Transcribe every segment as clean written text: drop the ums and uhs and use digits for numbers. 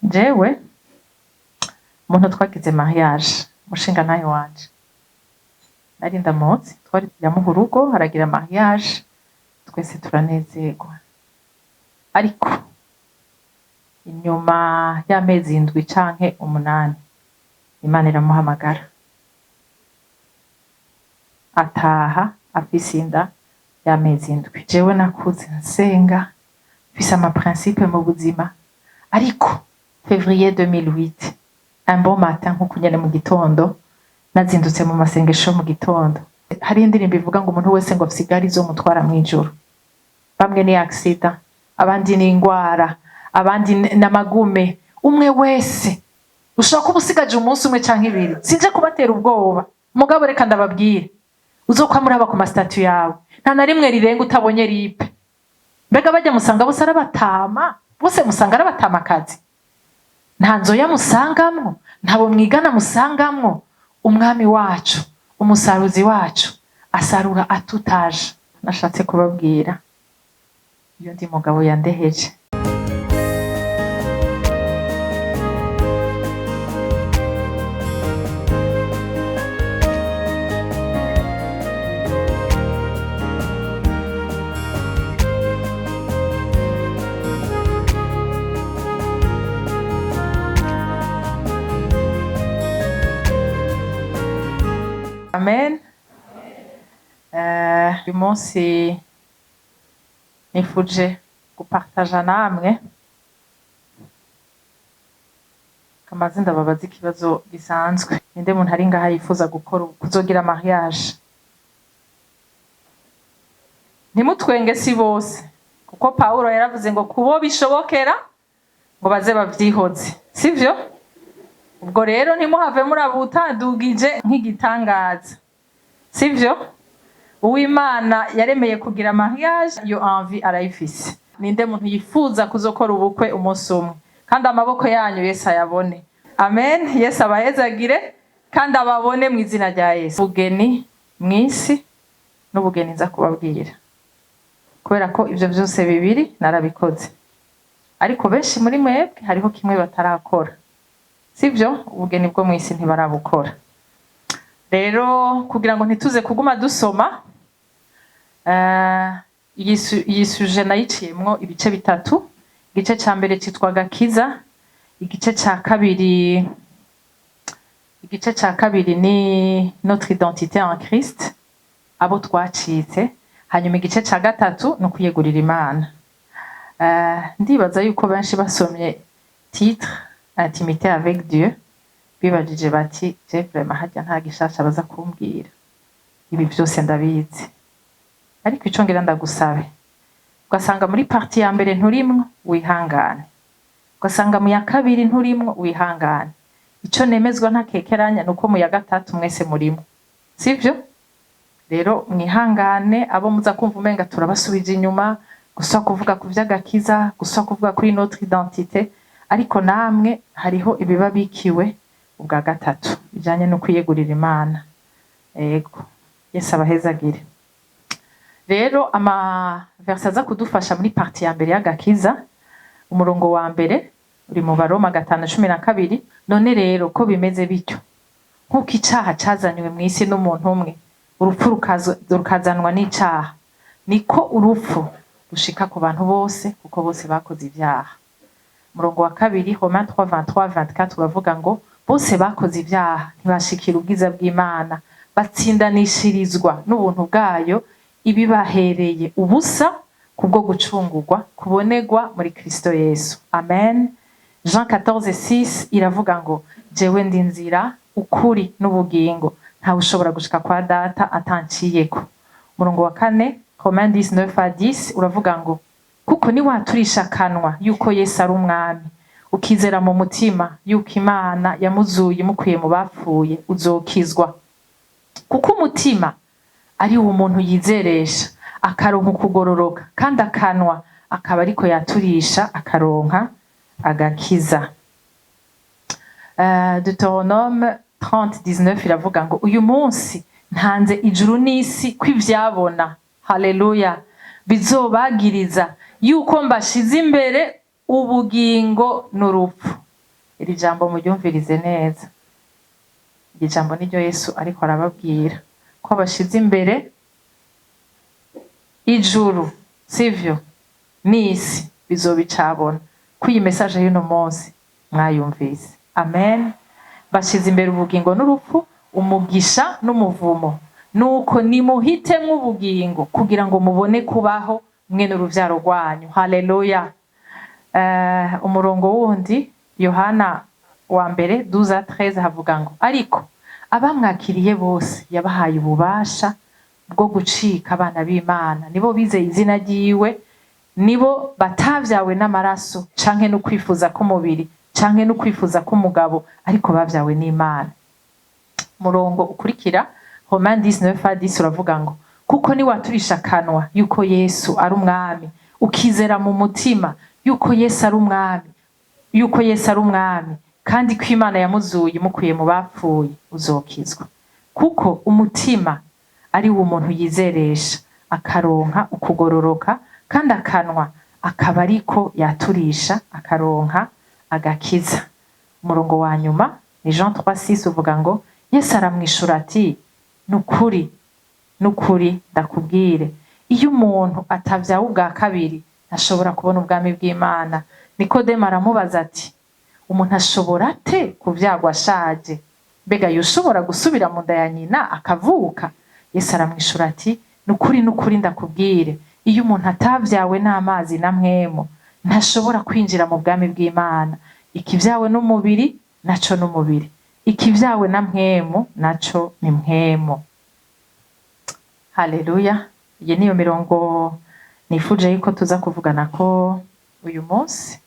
jewe umuntu twagize mariage mushinga nayo wanje nari ndamutse twari yamuha urugo haragira mariage twese turanezerwa, ariko inyuma y'amezi 7 canke 8 Imana iramuhamagara ataha afise inda y'amezi 7. Jewe nakuze nsenga mfise ama principe mu buzima, ariko février 2008 un bon matin nko kunyene mu gitondo nazindutse mu masengesho mu gitondo, hari indirimbo ivuga ngo umuntu wese ngo afsigari zo mutwara mwijuru, bamwe ni accident, abandi ni ingwara, abandi n'amagume, umwe wese ushaka kubusigaje umunsi umwe canke 2. Sinje kubatera ubwoba, mugabo reka ndababwire uzokwamuraba ku mastatu yawe nta na rimwe rirenga utabonye ripe. Mbega bajya musanga bose arabatama, bose musanga arabatama kazi, nta nzoya musangamwo, ntabo mwigana musangamwo. Umwami wacu, umusaruzi wacu asarura atutaje. Nashatse kubabwira iyo ndi mugabo yandeheje. Amen. Uyu munsi nifuje gupartaja namwe kamaze ndababaza ikibazo gisanzwe. Ninde muntu ari ngaha yifuza kuzogira mariage? Ntimutwenge si bose, kuko Paulo yaravuze ngo kubo bishobokera ngo baze bavyihoze, sivyo? Ubwo rero ntimuhave murabutandugije nk'igitangaza, sivyo? Uwimana yaremeye kugira mariage, iyo envie arayifise. Ninde muntu yifuza kuzokora ubukwe umunsi umwe? Kandi amaboko yanyu Yesu ayabone. Amen. Yesu abahezagire kandi ababone mu izina rya Yesu. Ubugeni mwisi n'ubugeni nza kubabwira, kubera ko ivyo vyose bibiri narabikoze, ariko benshi muri mwebwe hariho kimwe batarakora, sivyo? Ubugeni bwo mwisi ntibarabukora. Rero kugira ngo ntituze kuguma dusoma, iyi suje nayiciyemwo ibice 3. Igice ca mbere citwa Gakiza, igice ca kabiri ni notre identité en Christ, abo twacitse. Hanyuma igice ca gatatu no kuyegurira Imana. Ndibaza yuko benshi basomye titre Intimité avec Dieu bibajije bati je vraiment hajya nta gishasha baza kumbwira, ibi byose ndabizi. Ariko ico ngira ndagusabe, ugasanga muri parti ya mbere nturimwo wihangane, ugasanga mu ya kabiri nturimwo wihangane. Ico nemezwa ntakekeranya nuko mu ya gatatu mwese murimo, sivyo? Rero mwihangane, abo muza kumva umenga turabasubije inyuma, gusa kuvuga ku vy'agakiza, gusa kuvuga kuri notre identité, ariko namwe hariho ibiba bikiwe ubwa gatatu bijanye no kwiyegurira Imana. Ego Yesu abahezagire. Rero ama verse aza kudufasha muri parti ya mbere y'agakiza, umurongo wa mbere uri mu Baroma 5:12. None rero ko bimeze bityo, nkuko icaha cazanywe mw'isi n'umuntu umwe, urupfu rukazanwa n'icaha, niko urupfu rushika ku bantu bose, kuko bose bakoze ivyaha. Umurongo wa kabiri Romains 3:23-24 bavuga ngo bose bakoze ivyaha ntibashikira ubwiza bw'Imana, batsindanishirizwa n'ubuntu bwayo ibibahereye ubusa kubwo gucungurwa kubonegwa muri Kristo Yesu. Amen. Jean 14:6 iravuga ngo jewe ndi nzira, ukuri n'ubugingo, nta ushobora gushika kwa data atanciyeko. Umurongo wa 4 Romains 19:10 uravuga ngo kuko ni waturisha kanwa yuko Yesu ari umwami, ukizera mu mutima yuko Imana yamuzuye mukuye mu bapfuye, uzokizwa. Kuko umutima ari umuntu yizeresha akaronka kugororoka, kandi akanwa akaba ariko yaturisha akaronka agakiza. Deutéronome 30:19 iravuga ngo uyu munsi ntanze ijuru n'isi kwivyabona, haleluya, bizobagiriza yuko mbashize imbere ubugingo n'urupfu. iri jambo muryumvirize neza. Iri jambo niryo Yesu ariko arababwira ko abashize imbere ijuru, sivyo, n'isi bizobicabona. Ko iyi message y'uno munsi mwayumvise. Amen. Bashize imbere ubugingo n'urupfu, umugisha n'umuvumo. Nuko nimuhitemwo ubugingo kugira ngo mubone kubaho mwe n'uruvyaro rwanyu. Haleluya. Umurongo wundi Yohana wa mbere 12:13 havuga ngo ariko abamwakiriye bose yabahaye ububasha bwo gucika abana b'Imana, nibo bizeye izina ryiwe, nibo batavyawe n'amaraso canke no kwifuza k'umubiri canke no kwifuza k'umugabo, ariko bavyawe n'Imana. Murongo ukurikira Romains 19:10 uravuga ngo kuko ni waturisha kanwa yuko Yesu ari umwami, ukizera mu mutima yuko Yesu ari umwami, kandi ko Imana yamuzuye mukuye mu bapfuye, uzokizwa. Kuko umutima ari wo umuntu yizeresha akaronka ukugororoka, kandi akanwa akaba ariko yaturisha akaronka agakiza. Umurongo wa nyuma ni Jean 3:6 uvuga ngo Yesu aramwishura ati nukuri ndakubwire, iyo umuntu atavyawe ubwa kabiri ntashobora kubona ubwami bw'Imana. Nikodemo aramubaza ati umuntu ashobora ate kuvyagwa ashaje? Mbega yoshobora gusubira mu nda ya nyina akavuka? Yesu aramwishura ati nukuri ndakubwire, iyo umuntu atavyawe n'amazi na mpwemu ntashobora kwinjira mu bwami bw'Imana. Ikivyawe n'umubiri naco n'umubiri, ikivyawe na mpwemu naco ni mpwemu. Haleluya. Iyi niyo mirongo nifuje yuko tuza kuvugana ko uyu munsi.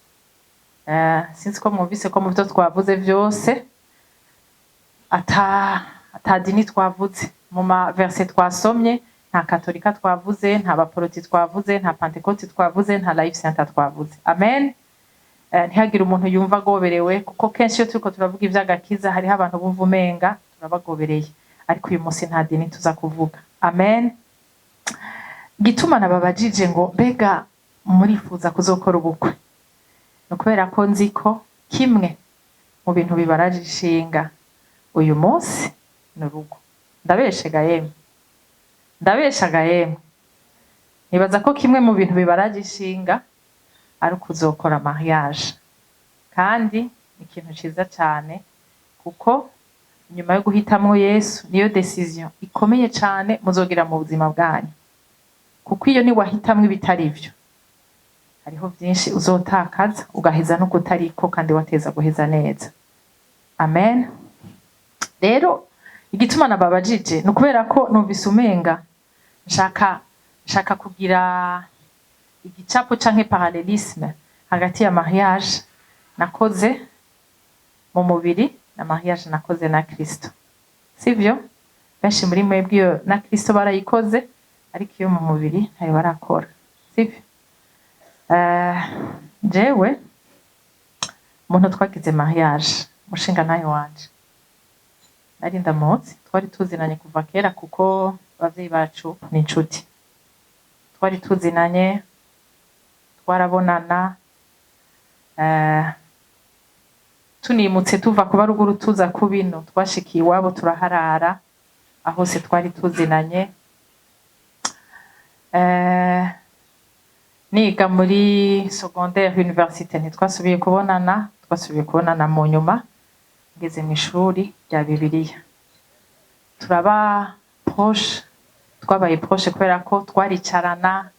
Sinzi ko mwumvise ko mu byo twavuze byose ata dini twavuze, mu ma verset twasomye nta katolika twavuze, nta baporoti twavuze, nta pentecote twavuze, nta life center twavuze. Amen. Ntihagire umuntu yumva agoberewe, kuko kenshi iyo turiko turavuga ivy'agakiza hariho abantu bumva umenga turabagobereye, ariko uyu munsi nta dini tuza kuvuga. Amen. Gituma nababajije ngo mbega murifuza kuzokora ubukwe, no kubera ko nzi ko kimwe mu bintu bibaraje ishinga uyu munsi n'urugo. Ndabeshaga yemwe, nibaza ko kimwe mu bintu bibaraje ishinga ari kuzokora mariage, kandi ikintu ciza cyane, kuko nyuma yo guhitamwo Yesu niyo decision ikomeye cyane muzogira mu buzima bwanyu, kuko iyo ni wahitamwe ibitari byo hariho byinshi uzotakaza ugaheza no kutariko kandi wateza guheza neza. Amen. Rero igituma nababajije no kubera ko numvise umenga nshaka kugira igicapo canke parallelisme hagati ya mariage nakoze mu mubiri na mariage nakoze na Kristo. Sivyo? Benshi muri mwebwe iyo na Kristo barayikoze, ariko iyo mu mubiri ntayo barakora. Sivyo? Jewe umuntu twagize mariage, mushinga nayo wanje nari ndamutse, twari tuzinanye kuva kera kuko abavyeyi bacu ni inshuti, twari tuzinanye, twarabonana, tunimutse tuva kuba ruguru tuza kubino twashikiye iwabo turaharara, aho se twari tuzinanye. Niga muri secondaire université ntitwasubiye kubonana mu nyuma ngeze mu ishuri rya Bibiliya. Turaba proche, twabaye proche kubera ko twaricarana,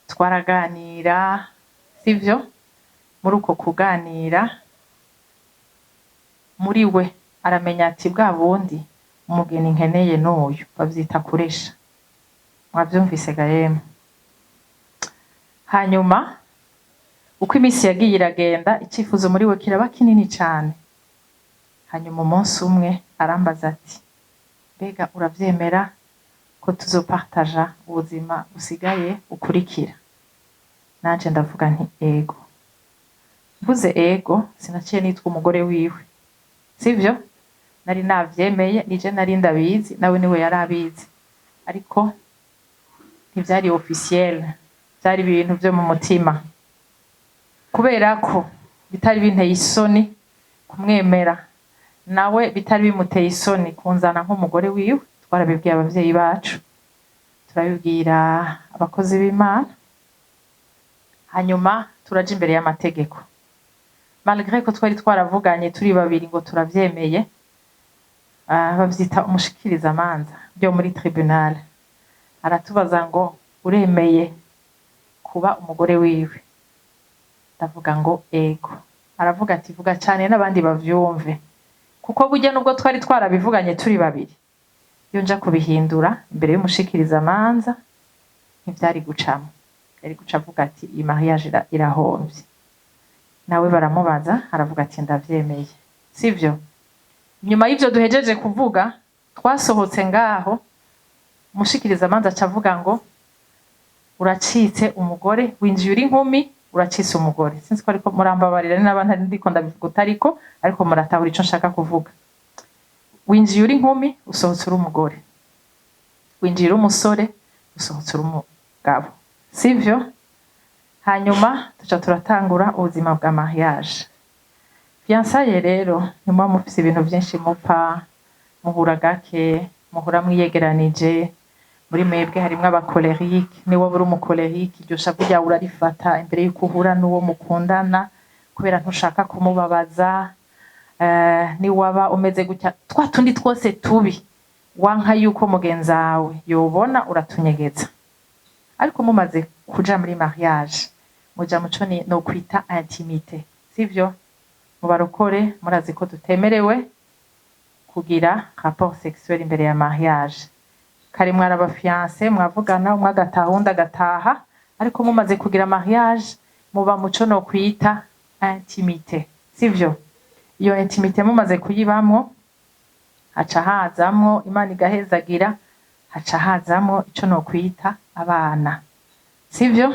twaraganira, sivyo? Muri uko kuganira, muri we aramenya ati bwa bundi umugeni nkeneye n'uyu, bavyita kuresha. Mwavyumvise ga yemwe? Hanyuma uko iminsi yagiye iragenda, icyifuzo muri we kiraba kinini cyane. Hanyuma umunsi umwe arambaza ati mbega uravyemera ko tuzopartaja ubuzima busigaye ukurikira? Nanje ndavuga nti ego. Mvuze ego sinaciye nitwa umugore wiwe, sivyo? Nari navyemeye, nije nari ndabizi, nawe niwe yari abizi, ariko ntivyari officiel, byari ibintu byo mu mutima, kubera ko bitari binteye isoni kumwemera nawe bitari bimuteye isoni kunzana nk'umugore wiwe. Twarabibwiye abavyeyi bacu, turabibwira abakozi b'Imana, hanyuma turaja imbere y'amategeko. Malgré ko twari twaravuganye turi babiri ngo turavyemeye, bavyita umushikirizamanza byo muri tribunal aratubaza ngo uremeye kuba umugore wiwe? Ndavuga ngo ego. Aravuga ati vuga cyane n'abandi bavyumve, kuko burya nubwo twari twarabivuganye turi babiri, iyo nja kubihindura imbere y'umushikirizamanza ntivyari gucamo, yari guca avuga ati iyi mariage irahomvye. Nawe baramubaza aravuga ati ndavyemeye, sivyo? Nyuma y'ivyo duhejeje kuvuga, twasohotse ngaho, umushikirizamanza acavuga ngo uracitse umugore, winjiye uri inkumi, uracitse umugore. Sinzi ko ariko murambabarira n'abandi ndiko ndabivuga utariko, ariko muratahura ico nshaka kuvuga. Winjiye uri inkumi, usohotse uri umugore. Winjiye uri umusore, usohotse uri umugabo, sivyo? Hanyuma tuca turatangura ubuzima bwa mariage. Fiançailles rero nyuma mufise ibintu vyinshi mupfa, muhura gake, muhura mwiyegeranije. Muri mwebwe harimwo abakolerique, niwe buri umukolerique, iryo shavu ryawe urarifata imbere yuko uhura n'uwo mukundana kubera ntushaka kumubabaza. Niwaba umeze gutya, twa tundi twose tubi wanka yuko mugenzawe yobona, uratunyegeza. Ariko mumaze kuja muri mariage, muja muco no kwita intimité, sivyo? Mu barokore murazi ko tutemerewe kugira rapport sexuel imbere ya mariage. Kare mwaraba fiancé mwavugana, umwe agataha undi agataha, ariko mumaze kugira mariage muba muco no kwita intimité, sivyo? Iyo intimité mumaze kuyibamwo, haca hazamwo Imana igahezagira, haca hazamwo ico no kwita abana, sivyo?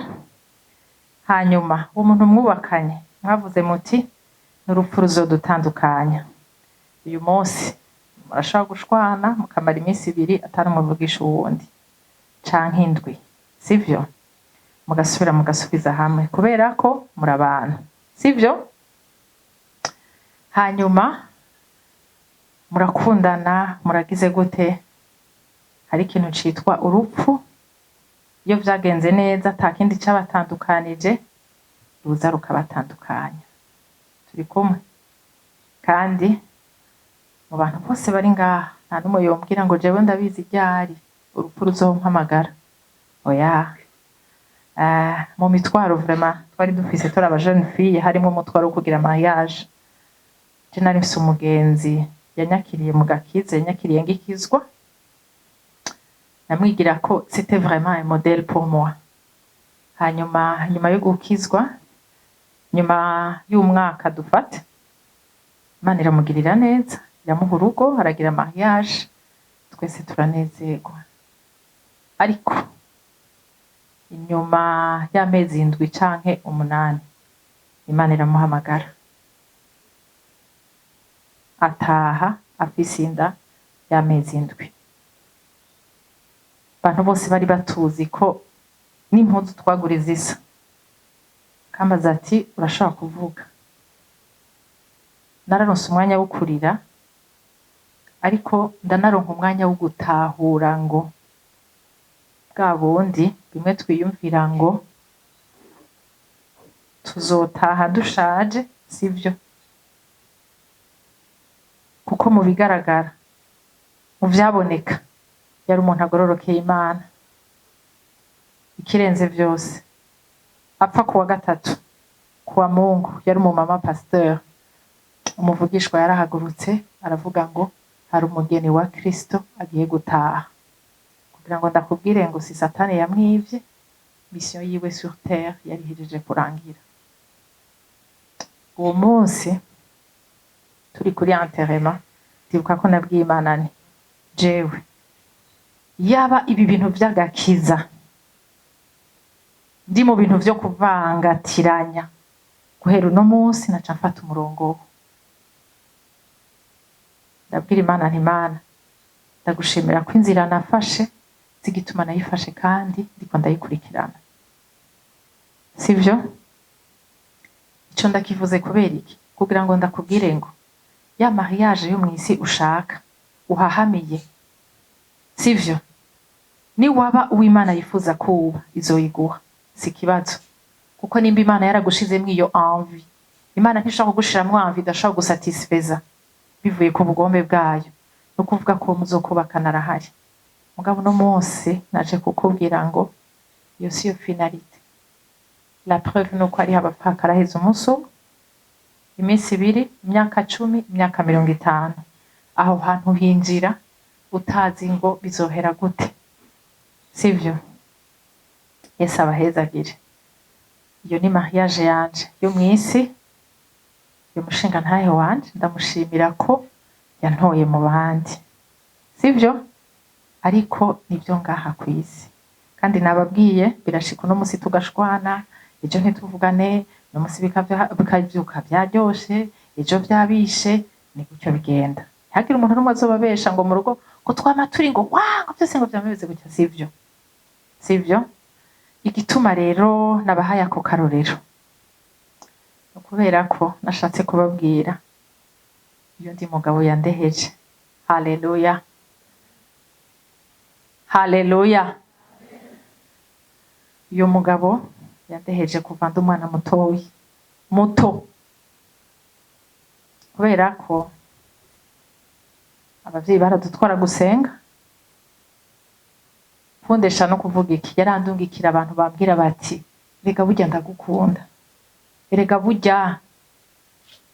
Hanyuma umuntu mwubakanye mwavuze muti n'urupfu ruzodutandukanya. Uyu munsi murashobora gushwana mukamara iminsi 2 atari umuvugisha uwundi canke indwi, sivyo? Mugasubira mugasubiza hamwe kubera ko murabana, sivyo? Hanyuma murakundana, muragize gute, hari ikintu citwa urupfu. Iyo vyagenze neza atakindi cabatandukanije, ruza rukabatandukanya. Turi kumwe? Kandi mu bantu bose bari ngaha nta numwe yombwira ngo jewe ndabizi ryari urupfu ruzompamagara. Oya. Mu mitwaro vraiment twari dufise tora aba jeune fille, harimo umutwaro wo kugira mariage. Je nari mfise umugenzi yanyakiriye mu gakiza, yanyakiriye ngikizwa, namwigira ko c'était vraiment un modèle pour moi. Hanyuma yo gukizwa, nyuma y'umwaka dufate, Imana iramugirira neza, iramuha urugo, aragira mariage, twese turanezerwa. Ariko inyuma y'amezi 7 canke 8, Imana iramuhamagara, ataha afise inda y'amezi 7. Abantu bose bari batuzi ko n'impuzu twagura zisa. Kamaze ati urashaka kuvuga. Nararonse umwanya wo kurira, ariko ndanaronka umwanya wo gutahura ngo bwa bundi bimwe twiyumvira ngo tuzotaha dushaje, sivyo? Kuko mu bigaragara, mu vyaboneka, yari umuntu agororokeye Imana. Ikirenze vyose, apfa kuwa gatatu, kuwa Mungu, yari umumama pasteur. Umuvugishwa yarahagurutse aravuga ngo hari umugeni wa Kristo agiye gutaha, kugira ngo ndakubwire ngo si Satani yamwivye, mission yiwe sur terre yari hejeje kurangira. Uwo munsi turi kuri enterrement, ndibuka ko nabwiye Imana nti jewe yaba ibi bintu vy'agakiza ndi mu bintu vyo kuvangatiranya, guhera uno munsi naca mfata umurongo. Ndabwira Imana nti Imana ndagushimira ko inzira nafashe zigituma nayifashe kandi ndiko ndayikurikirana, sivyo? Ico ndakivuze kubera iki? Kugira ngo ndakubwire ngo ya mariage yo mwisi ushaka uhahamiye, sivyo? Ni waba uw'Imana yifuza kuba izoyiguha, si kibazo. Kuko nimba Imana yaragushizemwo iyo envie, Imana ntishobora kugushiramwo envie idashobora gusatisfeza bivuye ku bugombe bwayo. No kuvuga ko muzokubakana arahari. Mugabo no munsi naje kukubwira ngo iyo siyo finalité. La preuve nuko ari abapfakara heza umunsi umwe, iminsi ibiri, imyaka 10, imyaka 50. Aho hantu hinjira utazi ngo bizohera gute, sivyo? Yesu abahezagire. Iyo ni mariage yanje yo mwisi, yo mushinga ntahe wanje, ndamushimira ko yantoye mu bandi, sivyo? Ariko nibyo ngaha kwisi. Kandi nababwiye birashika no musi tugashwana, ejo ntituvugane, no musi bikavyuka byaryoshe, ejo byabishe, ni gutyo bigenda. Hagira umuntu numwe azobabesha ngo mu rugo ngo twama turi ngo ngo byose ngo byameze gutyo, sivyo? Sivyo? Igituma rero nabahaye ako karorero, kubera ko nashatse kubabwira iyo ndi mugabo yandeheje. Haleluya, haleluya. Iyo mugabo yandeheje kuva ndi umwana muto, kubera ko abavyeyi baradutwara gusenga. Kundesha no kuvuga iki, yarandungikira abantu bambwira bati rega burya ndagukunda, rega burya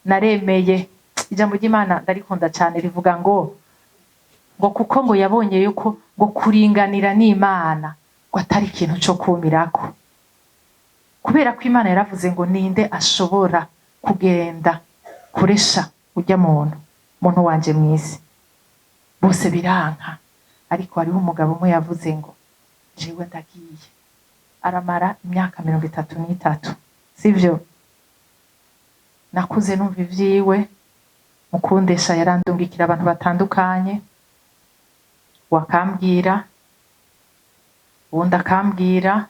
naremeye. Ijambo ry'Imana ndarikunda cyane, rivuga ngo kuko ngo yabonye yuko ngo kuringanira n'Imana ngo atari ikintu cyo kumirako, kubera ko Imana yaravuze ngo ninde ashobora kugenda kuresha ujya muntu wanje mwisi. Bose biranka, ariko hariho umugabo umwe yavuze ngo jewe ndagiye. Aramara imyaka 33, sivyo? Nakuze numva ivyiwe. Mukundesha yarandungikira abantu batandukanye, wakambwira, uwundi akambwira,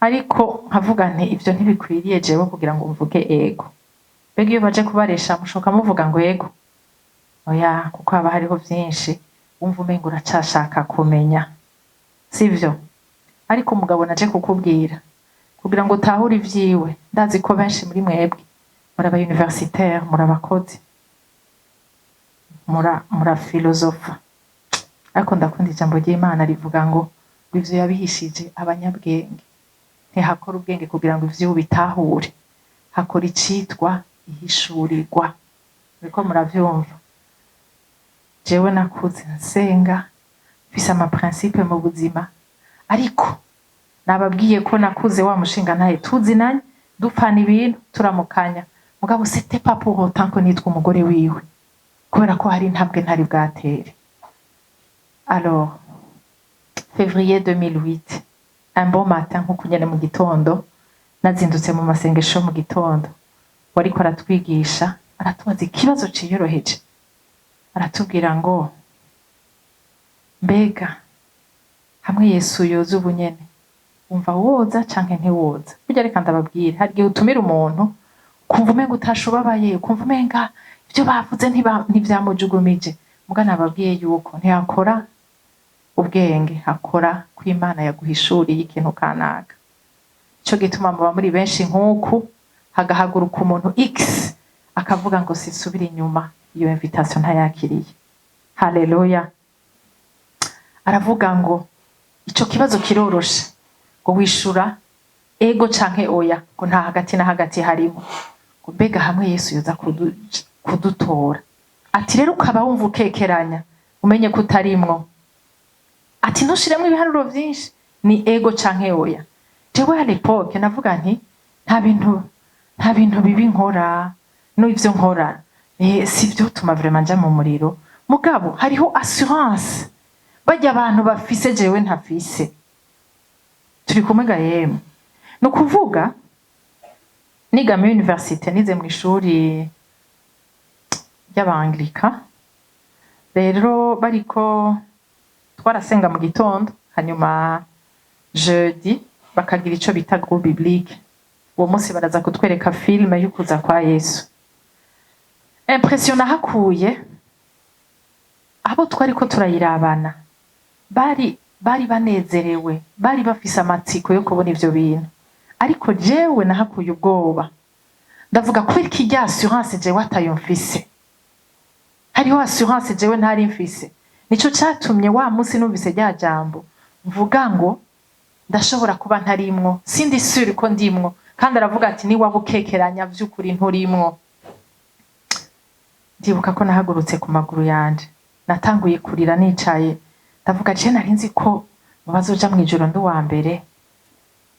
ariko nkavuga nti ivyo ntibikwiriye jewe kugira ngo mvuge ego. Mbega iyo baje kubaresha mushoka muvuga ngo ego? Oya, kuko haba hariho vyinshi wumva umengo uracashaka kumenya, sivyo? Ariko umugabo naje kukubwira kugira ngo utahure ivyiwe. Ndazi ko benshi muri mwebwe muraba universitaire, murabakozi, mura philosophe, ariko ndakunda ijambo ry'Imana rivuga ngo ivyo yabihishije abanyabwenge. Ntihakora ubwenge kugira ngo ivyo bitahure, hakora icitwa ihishurirwa. Uriko muravyumva? Jewe nakuze nsenga, mfise ama principe mu buzima, ariko nababwiye ko nakuze wa mushinga ntahe tuzinanye, dupfana ibintu, turamukanya. Mugabo c'était pas pour autant ko nitwa umugore wiwe, kubera ko hari intambwe ntari bwatere. Alors, février 2008, un bon matin, nkuko nyene mu gitondo, nazindutse mu masengesho mu gitondo, wariko aratwigisha, aratubaza ikibazo ciyoroheje. Aratubwira ngo mbega hamwe Yesu yoza ubunyene umva woza canke ntiwoza? Burya reka ndababwira, hari igihe utumira umuntu kumva umenga utashobabaye, kumva umenga ivyo bavuze ntivyamujugumije. Muga nababwiye yuko ntiyakora ubwenge, hakora ko Imana yaguhishuriye ikintu kanaka. Ico gituma muba muri benshi nk'uku, hagahaguruka umuntu X akavuga ngo sisubira inyuma, iyo invitation ntayakiriye. Haleluya. Aravuga ngo ico kibazo kiroroshe, ngo wishura ego canke oya, ngo nta hagati na hagati harimo. Ngo mbega hamwe Yesu yoza kudutora, ati rero ukaba wumva ukekeranya, umenye ko utarimwo. Ati ntushiremwe ibiharuro vyinshi, ni ego canke oya. Jewe à l'époque navuga nti nta bintu bibi nkora, no ivyo nkora sivyo tuma vraiment nja mu muriro. Mugabo hariho assurance bajya abantu bafise jewe ntafise. Turi kumwe ga yemwe. No kuvuga niga mu université, nize mu ishuri ry'Abanglika. Rero bariko twarasenga mu gitondo, hanyuma jeudi bakagira ico bita groupe biblique. Uwo munsi baraza kutwereka filme y'ukuza kwa Yesu. impression nahakuye abo twariko turayirabana bari banezerewe, bari bafise amatsiko yo kubona ivyo bintu, ariko jewe nahakuye ubwoba. Ndavuga kubera iki rya assurance jewe atayo mfise, hariho assurance jewe ntari mfise. Nico catumye wa munsi numvise rya jambo mvuga ngo ndashobora kuba ntarimwo, sindi sure ko ndimwo, kandi aravuga ati ni wabukekeranya vy'ukuri nturimwo. Ndibuka ko nahagurutse ku maguru yanje, natanguye kurira nicaye, ndavuga je nari nzi ko bazoja mwijoro ndo wa mbere.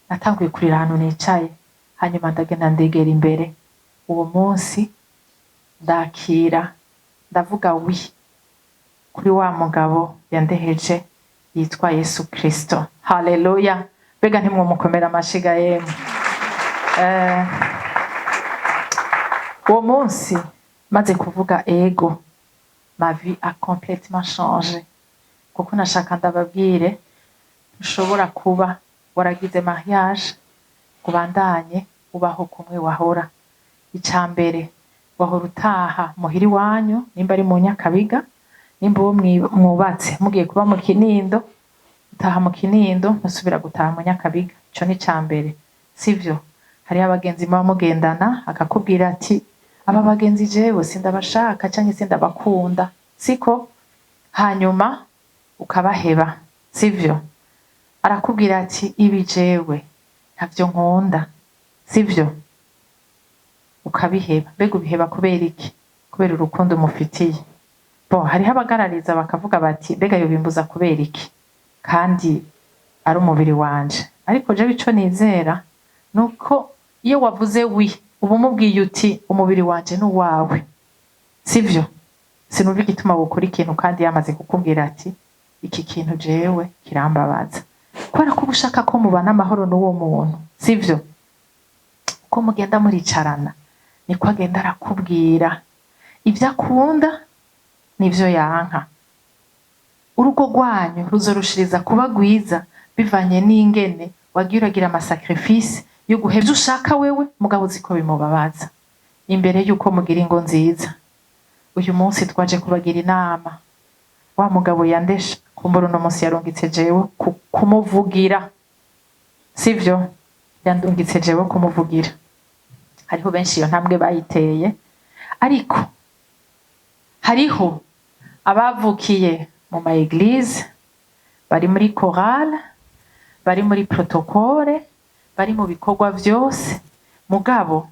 Natanguye kurira ahantu nicaye, hanyuma ndagenda ndegera imbere. Uwo munsi ndakira, ndavuga wi kuri wa mugabo yandeheje yitwa Yesu Kristo. Haleluya. Bega ntimwo mukomera amashiga yemwe. Uwo munsi maze kuvuga ego, ma vie a complètement changé. Kuko nashaka ndababwire ushobora kuba waragize mariage kubandanye ubaho kumwe wahora. Icambere wahora utaha muhiri wanyu, nimba ari mu Nyakabiga, nimba uwo mwubatse mugiye kuba mu Kinindo, utaha mu Kinindo musubira gutaha mu Nyakabiga. Ico ni cambere, sivyo? Hari abagenzi muba mugendana akakubwira ati aba bagenzi jewe sindabashaka canke sindabakunda, siko? Hanyuma ukabaheba, sivyo? Arakubwira ati ibi jewe ntavyo nkunda, sivyo? Ukabiheba. Mbega ubiheba kubera iki? Kubera urukundo mufitiye. Hariho abagarariza bakavuga bati mbega yobimbuza kubera iki, kandi ari umubiri wanje. Ariko jewe ico nizera nuko iyo wavuze wi uba umubwiye uti umubiri wanje n'uwawe, sivyo? Sinumva igituma gukora ikintu kandi yamaze kukubwira ati iki kintu jewe kirambabaza, kubera ko ushaka ko mubana amahoro n'uwo muntu, sivyo? Uko mugenda muricarana niko agenda arakubwira ivyo akunda n'ivyo yanka. Urugo rwanyu ruzorushiriza kuba rwiza bivanye n'ingene wagiye uragira amasacrifice yo guhevya ushaka wewe, mugabo uziko bimubabaza imbere yuko mugira ingo nziza. Uyu munsi twaje kubagira inama. Wa mugabo yandesha kumbura uno munsi yarungitse jewe kumuvugira, sivyo? Yandungitse jewe kumuvugira. Hariho benshi iyo ntambwe bayiteye, ariko hariho abavukiye mu ma église, bari muri chorale, bari muri protocole, bari mu bikorwa vyose, mugabo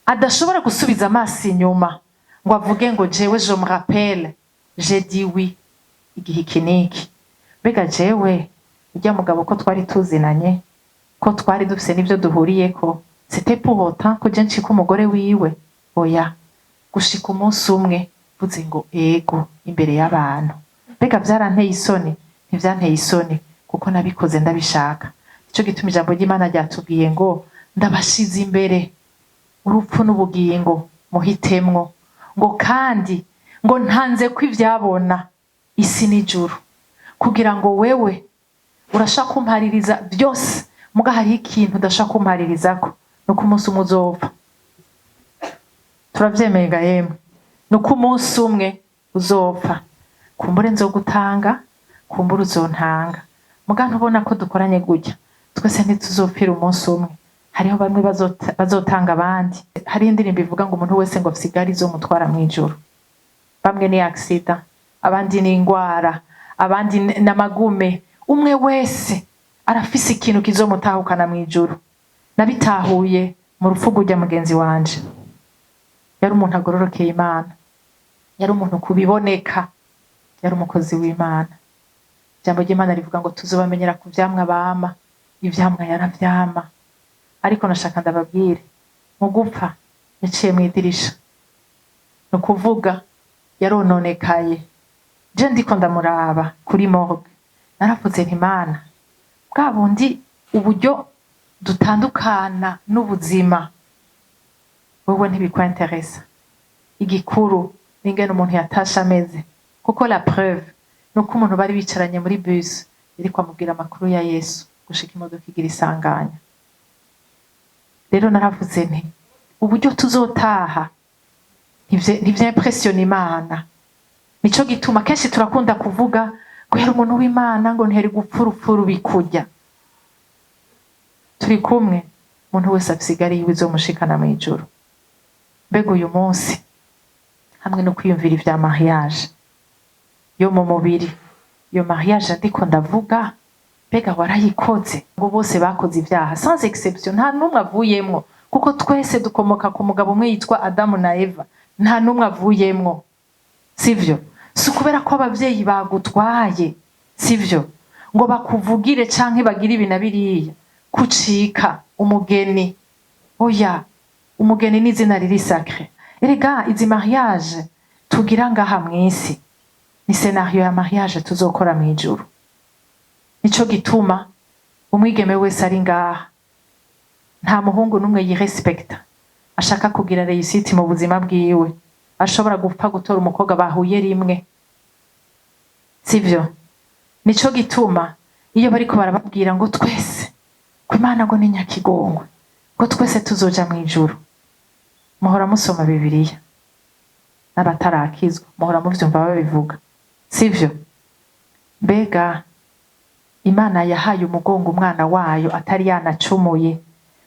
adashobora gusubiza amaso inyuma ngo avuge ngo jewe je me rappelle j'ai dit oui igihe kiniki. Bega jewe ujya mugabo ko twari tuzinanye, ko twari dufise n'ivyo duhuriyeko, c'était pour autant ko je nshika umugore wiwe? Oya, gushika umunsi umwe vuze ngo ego imbere y'abantu. Bega vyaranteye isoni? Ntivyanteye isoni kuko nabikoze ndabishaka. Ico gituma ijambo ry'Imana ryatubwiye ngo ndabashize imbere urupfu n'ubugingo muhitemwo, ngo kandi ngo ntanze ko ivyabona isi n'ijuru, kugira ngo wewe urashaka kumpaririza byose, muga hari ikintu udashaka kumparirizako, nuko umunsi umwe uzopfa. Turavyemeye yemwe, nuko umunsi umwe uzopfa. Kumbure nzogutanga, kumbure uzontanga, muga ntubona ko dukoranye gutya twese ntituzopfira umunsi umwe. Hariho bamwe bazotanga abandi. Hari indirimbo ivuga ngo umuntu wese ngo afsigari zo mutwara mwijuru. Bamwe ni accident, abandi ni ingwara, abandi n'amagume. Umwe wese arafise ikintu kizomutahukana mwijuru. Nabitahuye mu rupfu rw'ujya mugenzi wanje. Yari umuntu agororokeye Imana, yari umuntu kubiboneka, yari umukozi w'Imana. Ijambo ry'Imana rivuga ngo tuzobamenyera ku vyamwa bama, ivyamwa yaravyama. Ariko nashaka ndababwire, mu gupfa yaciye mu idirisha, no kuvuga yarononekaye. Je ndiko ndamuraba kuri morgue, naravuze nti Mana, bwa bundi uburyo dutandukana n'ubuzima wowe ntibikwanteresa. Igikuru n'ingene umuntu yatasha ameze, kuko la preuve nuko umuntu bari bicaranye muri bus iriko amubwira amakuru ya Yesu gushika imodoka igira isanganya. Rero naravuze nti uburyo tuzotaha ntivyaimpressiona Imana. Nico gituma kenshi turakunda kuvuga guhera umuntu w'Imana ngo ntiheri gupfa urupfu rubikurya. Turi kumwe, umuntu wese afise igari yiwe izomushikana mw'ijuru. Mbega uyu munsi hamwe no kwiyumvira ivya mariage yo mu mubiri, iyo mariage ndiko ndavuga, mbega warayikoze? Ngo bose bakoze ivyaha sans exception, nta numwe avuyemwo, kuko twese dukomoka ku mugabo umwe yitwa Adamu na Eva, nta numwe avuyemwo, sivyo? Si kubera ko abavyeyi bagutwaye, sivyo, ngo bakuvugire canke bagire ibi na biriya kucika umugeni. Oya, umugeni ni izina riri sacré. Erega izi mariage tugira ngaha mw'isi ni scenario ya mariage tuzokora mw'ijuru. Nico gituma umwigeme wese ari ngaha, nta muhungu numwe yirespecta ashaka kugira réussite mu buzima bwiwe ashobora gupfa gutora umukobwa bahuye rimwe, sivyo? Nico gituma iyo bariko barababwira ngo twese ko Imana ngo ni nyakigongwe, ngo twese tuzoja mw'ijuru, muhora musoma Bibiliya. N'abatarakizwa muhora muvyumva babivuga, sivyo? Mbega Imana yahaye umugongo umwana wayo atari yanacumuye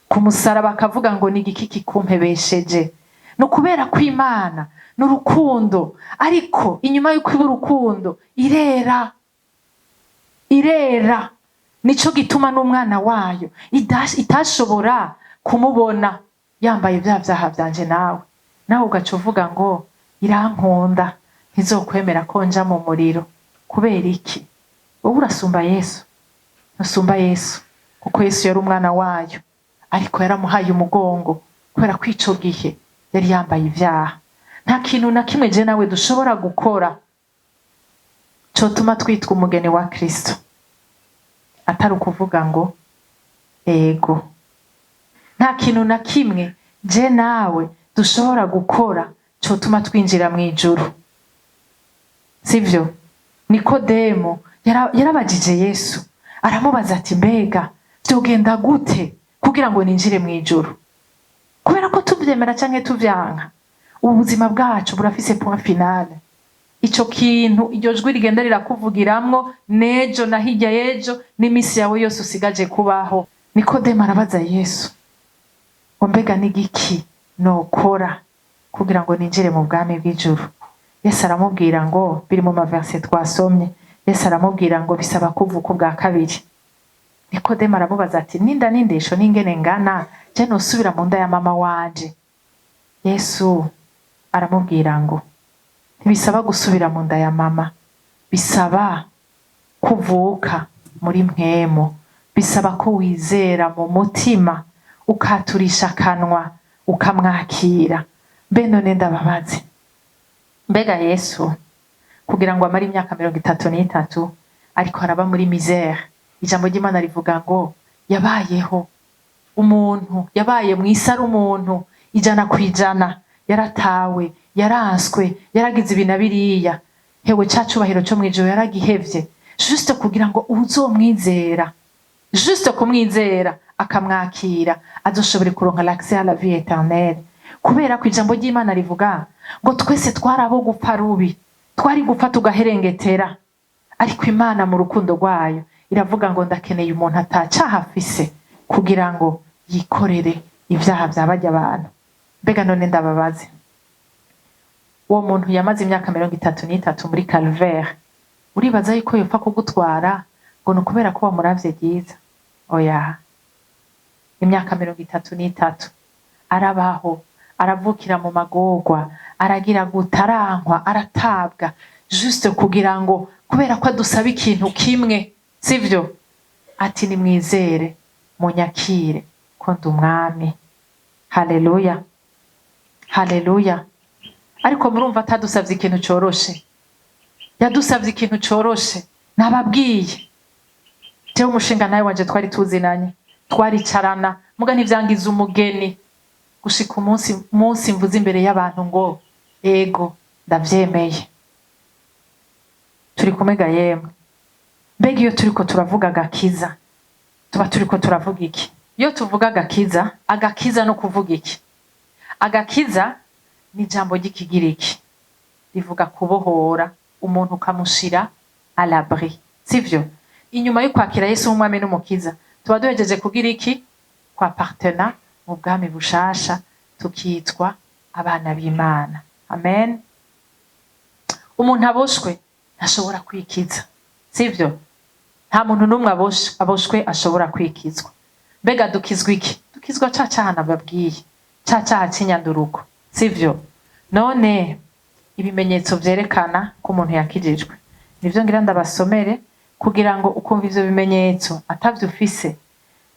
ku musaraba, akavuga ngo ni igiki kikumpebesheje? No kubera ko Imana n'urukundo, ariko inyuma y'uko iba urukundo irera. Nico gituma n'umwana wayo itashobora kumubona yambaye vya vyaha vyanje nawe ugaca uvuga ngo irankunda, ntizokwemera ko nja mu muriro. Kubera iki? Wowe urasumba Yesu? Ntusumba Yesu, kuko Yesu yari umwana wayo, ariko yaramuhaye umugongo kubera ko ico gihe yari yambaye ivyaha. Nta kintu na kimwe je nawe dushobora gukora cotuma twitwa umugeni wa Kristo atari ukuvuga ngo ego. Nta kintu na kimwe je nawe dushobora gukora cotuma twinjira mw'ijuru, sivyo? Nikodemo yarabajije Yesu, aramubaza ati mbega vyogenda gute kugira ngo ninjire mw'ijuru? Kubera ko tuvyemera canke tuvyanka, ubuzima bwacu burafise point finale. Ico kintu, iryo jwi rigenda rirakuvugiramwo nejo na hirya yejo n'imisi yawe yose usigaje kubaho. Nikodemo arabaza Yesu ngo mbega n'igiki nokora kugira ngo ninjire mu bwami bw'ijuru? Yesu aramubwira ngo, biri mu maverse twasomye, Yesu aramubwira ngo bisaba kuvuka ubwa kabiri. Nikodemo aramubaza ati ninda n'indesho n'ingene ngana je nosubira mu nda ya mama wanje? Yesu aramubwira ngo ntibisaba gusubira mu nda ya mama, bisaba kuvuka muri mpwemu, bisaba ko wizera mu mutima, ukaturisha akanwa, ukamwakira. Mbe none ndababaze, mbega Yesu kugira ngo amare imyaka 33 ariko araba muri misère, ijambo ry'Imana rivuga ngo yabayeho umuntu, yabaye mw'isi ari umuntu 100%, yaratawe, yaranswe, yaragize ibintu biriya, hewe cacubahiro cyo mw'ijuru yaragihevye, juste kugira ngo uzomwizera, juste kumwizera akamwakira azoshobore kuronka l'accès à la vie éternelle. Kubera ko ijambo ry'Imana rivuga ngo twese twarabo gupfa rubi, twari gupfa tugaherengetera, ariko Imana mu rukundo rwayo iravuga ngo ndakeneye umuntu atacaha afise kugira ngo yikorere ivyaha vy'abajya abantu. Mbega none ndababaze, uwo muntu yamaze imyaka 33 muri calvaire, uribaza yuko yopfa kugutwara ngo nukubera ko wamuravye ryiza? Oya, imyaka 33 arabaho, aravukira mu magorwa, aragira gutarankwa, aratabwa, juste kugira ngo, kubera ko adusaba ikintu kimwe, sivyo? Ati nimwizere munyakire ko ndi umwami. Haleluya, haleluya. Ariko murumva atadusavye ikintu coroshe, yadusavye ikintu coroshe. Nababwiye jewe umushinga nawe wanje twari tuzinanye, twaricarana, muga ntivyangiza umugeni gushika umunsi mvuze imbere y'abantu ngo ego ndavyemeye. Turi kumega yemwe. Mbega iyo turiko turavuga agakiza tuba turiko turavuga iki? Iyo tuvuga agakiza no kuvuga iki? Agakiza ni ijambo ry'ikigiriki rivuga kubohora umuntu ukamushira à l'abri, sivyo? Inyuma yo kwakira Yesu umwami n'umukiza tuba duhejeje kugira iki? Kwa partena mu bwami bushasha, tukitwa abana b'Imana. Amen. Umuntu aboshwe ntashobora kwikiza, sivyo? Nta muntu n'umwe aboshwe ashobora kwikizwa. Mbega dukizwa iki? Dukizwa ca caha nababwiye, ca caha c'inyanduruko, sivyo? None ibimenyetso vyerekana ko umuntu yakijijwe nivyo ngira ndabasomere kugira ngo ukumva ivyo bimenyetso atavyo ufise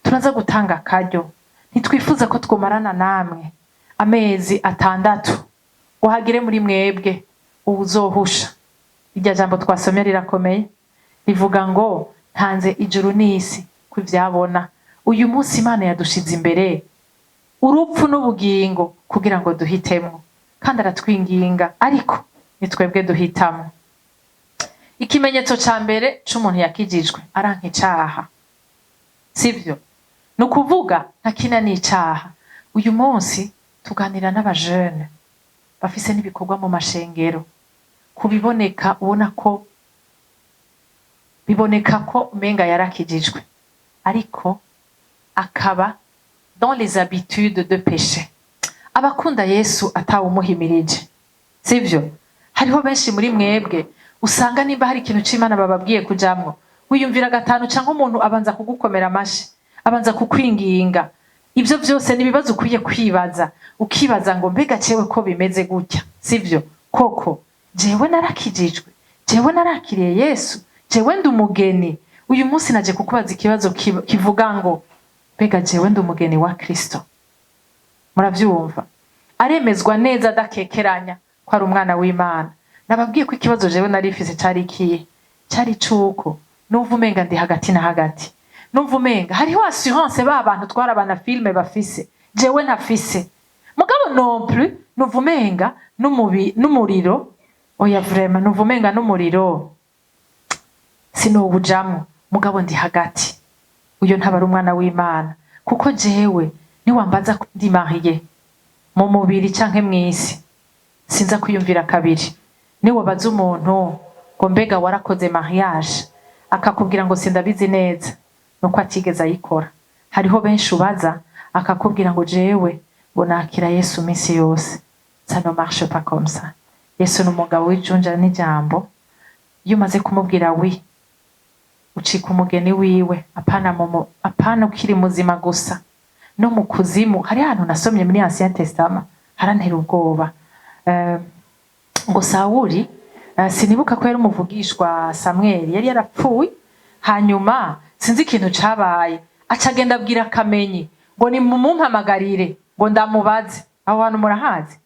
turaza gutanga akaryo. Ntitwifuza ko twomarana namwe amezi 6 uhagire muri mwebwe uzohusha. Irya jambo twasomye rirakomeye, rivuga ngo ntanze ijuru n'isi kuvyabona. Uyu munsi Imana yadushize imbere urupfu n'ubugingo kugira ngo duhitemwo, kandi aratwinginga ariko ni twebwe duhitamo. Ikimenyetso ca mbere c'umuntu yakijijwe aranka icaha, sivyo? Nukuvuga ntakina n'icaha. Uyu munsi tuganira n'abajene bafise n'ibikorwa mu mashengero, kubiboneka ubona ko biboneka ko umenga yarakijijwe ariko akaba dans les habitudes de péché. Abakunda Yesu atawumuhimirije, sivyo? Hariho benshi muri mwebwe usanga nimba hari ikintu c'Imana bababwiye kujamwo wiyumvira gatanu canke umuntu abanza kugukomera amashi, abanza kukwinginga. Ivyo vyose nibibazo ukwiye kwibaza, ukibaza ngo mbega cewe ko bimeze gutya, sivyo? Koko jewe narakijijwe, jewe narakiriye Yesu, jewe ndi umugeni. Uyu munsi naje kukubaza ikibazo kivuga ngo mbega jewe ndi umugeni wa Kristo. Muravyumva? Aremezwa neza adakekeranya ko ari umwana w'Imana. Nababwiye ko ikibazo jewe narifise cari ikihe? Cari cuko numva umenga ndi hagati na hagati, numva umenga hariho assurance abantu twarabana filme bafise, jewe ntafise. Mugabo non plus numva umenga n'umuriro, oya vraiment numva umenga n'umuriro sinowujamwo, mugabo ndi hagati. Uyo ntaba ari umwana w'Imana, kuko jewe niwambaza ndi marié mu mubiri canke mw'isi sinza kwiyumvira kabiri. Niwabaza umuntu ngo mbega warakoze mariage akakubwira ngo sindabizi neza, nuko atigeze ayikora. Hariho benshi ubaza akakubwira ngo jewe ngo nakira Yesu minsi yose. Ça ne marche pas comme ça. Yesu n'umugabo w'ijunja n'ijambo. Iyo umaze kumubwira wi ucika umugeni wiwe, apana ukiri muzima gusa no mu kuzimu. Hari ahantu nasomye muri Ancien Testament harantera ubwoba, ngo Sawuli sinibuka ko yari umuvugishwa Samuel yari yarapfuye, hanyuma sinzi ikintu cabaye acagenda abwira Kamenyi ngo ni mumumpamagarire ngo ndamubaze. Aho hantu murahazi?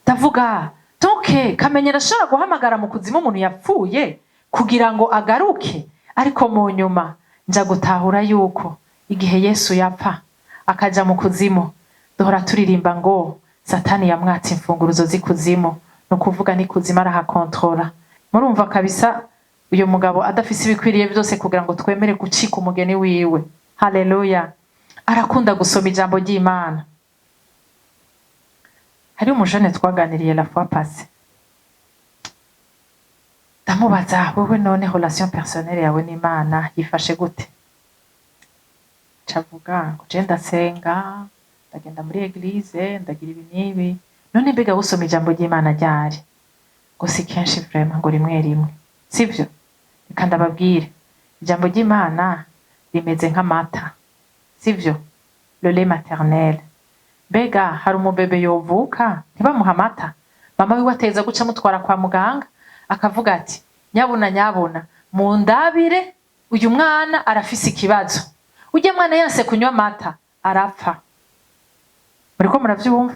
Ndavuga donc Kamenyi arashobora guhamagara mu kuzimu umuntu yapfuye kugira ngo agaruke. Ariko mu nyuma nja gutahura yuko igihe Yesu yapfa akaja mu kuzimu, duhora turirimba ngo Satani yamwatse imfunguruzo z'ikuzimu, no kuvuga ni kuzimu arahakontrola. Murumva kabisa uyo mugabo adafise ibikwiriye byose kugira ngo twemere gucika umugeni wiwe. Haleluya. Arakunda gusoma ijambo ry'Imana. Hari umujene twaganiriye la fois passée, ndamubaza wewe none relation personnelle yawe n'Imana yifashe gute? Cavuga ngo je ndasenga, ndagenda muri eglise, ndagira ibi n'ibi. None mbega usoma ijambo ry'Imana ryari? Ngo si kenshi vraiment, ngo rimwe rimwe, sivyo? Reka ndababwire, ijambo ry'Imana rimeze nk'amata, sivyo? Le lait maternel. Mbega hari umubebe yovuka ntibamuha amata, mama wiwe ateza guca mutwara kwa muganga akavuga ati nyabuna mundabire uyu mwana arafise ikibazo. Ujye mwana yanse kunywa amata arapfa. Muriko muravyumva?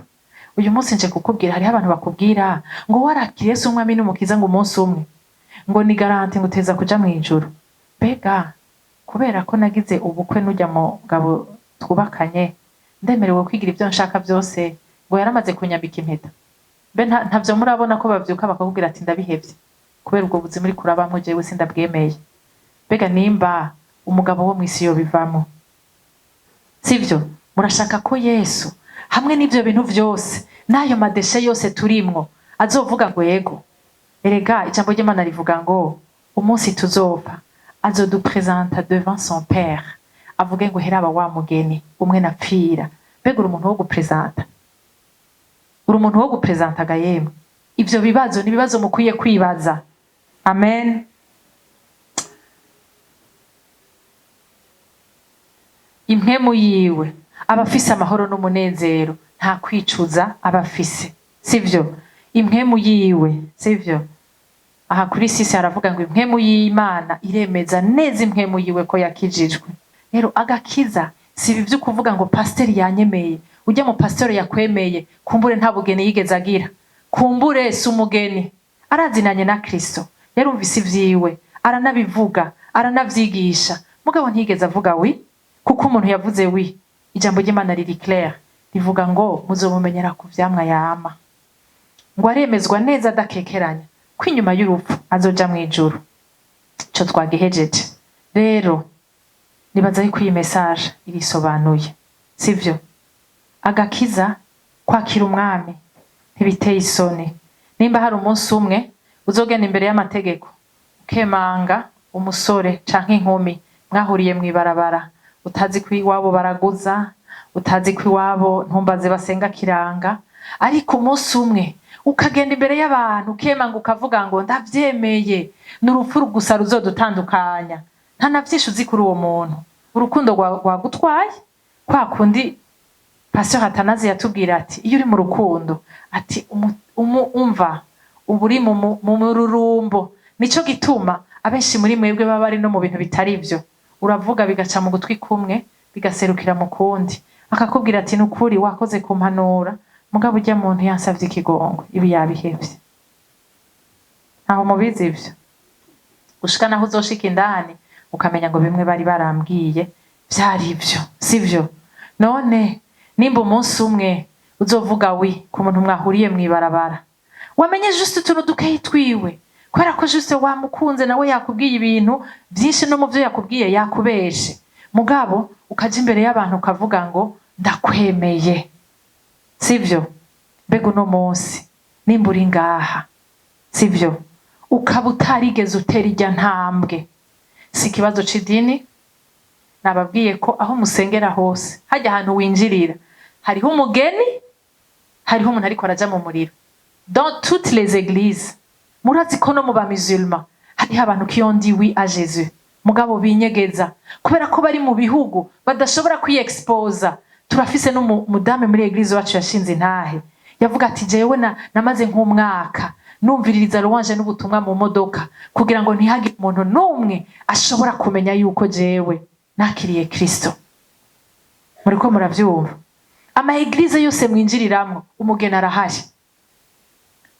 Uyu munsi nje kukubwira hari abantu bakubwira ngo warakiriye Yesu umwami n'umukiza ngo umunsi umwe ngo ni garanti ngo uteza kuja mu ijuru. Mbega kubera ko nagize ubukwe n'ujya mu gabo twubakanye ndemerewe kwigira ibyo nshaka byose ngo yaramaze kunyambika impeta? Mbe ntavyo murabona ko bavyuka bakakubwira ati ndabihevye kubera ubwo buzima uri kurabamwe jewe sindabwemeye? Mbega nimba umugabo wo mwisi yo bivamo, sivyo? Murashaka ko Yesu hamwe n'ivyo bintu vyose n'ayo madeshe yose turimwo azovuga ngo yego. Erega ijambo ry'Imana rivuga ngo umunsi tuzopfa azodupresenta devant son père, avuge ngo heraba wa mugeni umwe napfira. Mbega uri umuntu wo gupresenta? Uri umuntu wo gupresenta ga yemwe? Ivyo bibazo ni bibazo mukwiye kwibaza. Amen. Impemu yiwe abafise amahoro n'umunezero, nta kwicuza abafise, sivyo? Impemu yiwe, sivyo? Aha kuri sisi haravuga ngo impemu y'Imana iremeza neza impemu yiwe ko yakijijwe. Rero agakiza si ibi vyo kuvuga ngo pasiteri yanyemeye, ujya mu pasiteri yakwemeye, kumbure nta bugeni yigeze agira, kumbure si umugeni, arazinanye na Kristo, yarumvise ivyiwe, aranabivuga, aranavyigisha, mugabo ntiyigeze avuga wi, kuko umuntu yavuze wi, ijambo ry'Imana riri clair, rivuga ngo muzomumenyera ku vyamwa yama. Ngo aremezwa neza adakekeranya ko inyuma y'urupfu azoja mu ijuru. Ico twagihejeje. Rero nibaza yuko iyi message irisobanuye, sivyo? Agakiza, kwakira umwami ntibiteye isoni. Nimba hari umunsi umwe uzogenda imbere y'amategeko ukemanga umusore canke inkumi mwahuriye mw'ibarabara, utazi ko iwabo baraguza, utazi ko iwabo ntumbaze basenga kiranga, ariko umunsi umwe ukagenda imbere y'abantu ukemanga ukavuga ngo ndavyemeye, n'urupfu gusa ruzodutandukanya, nta navyinshi uzi kuri uwo muntu, urukundo rwagutwaye. Kwa kundi Pastor Atanazi yatubwira ati iyo uri mu rukundo ati umva uburi mu rurumbo. Nico gituma abenshi muri mwebwe baba ari no mu bintu bitari byo, uravuga bigaca mu gutwi kumwe bigaserukira mu kundi, akakubwira ati nukuri wakoze kumpanura, mugabo ujya muntu yansavye ikigongo, ibi yabihevye. Aho mubizi ivyo, gushika naho uzoshika indani ukamenya ngo bimwe bari barambwiye vyari ivyo, sivyo? None nimba umunsi umwe uzovuga wi ku muntu mwahuriye mw'ibarabara, wamenye juste utuntu dukeyi twiwe, kubera ko juste wamukunze nawe yakubwiye ibintu byinshi, no mu byo yakubwiye yakubeshe, mugabo ukaja imbere y'abantu ukavuga ngo ndakwemeye, sivyo? Mbega uno munsi nimba uri ngaha, sivyo, ukaba utarigeze utera ijya ntambwe, si ikibazo c'idini. Nababwiye ko aho musengera hose hajya ahantu winjirira hariho umugeni, hariho umuntu ariko araja mu muriro. Dans toutes les églises, murazi ko no mu ba musulmans hariho abantu qui ont dit oui à Jésus, mugabo binyegeza kubera ko bari mu bihugu badashobora kwiexposa. Turafise n'umudame muri eglise wacu yashinze intahe, yavuga ati jewe namaze nk'umwaka numviririza louange n'ubutumwa mu modoka kugira ngo ntihagire umuntu n'umwe ashobora kumenya yuko jewe nakiriye Kristo. Muriko muravyumva? Ama eglise yose mwinjiriramwo umugeni arahari,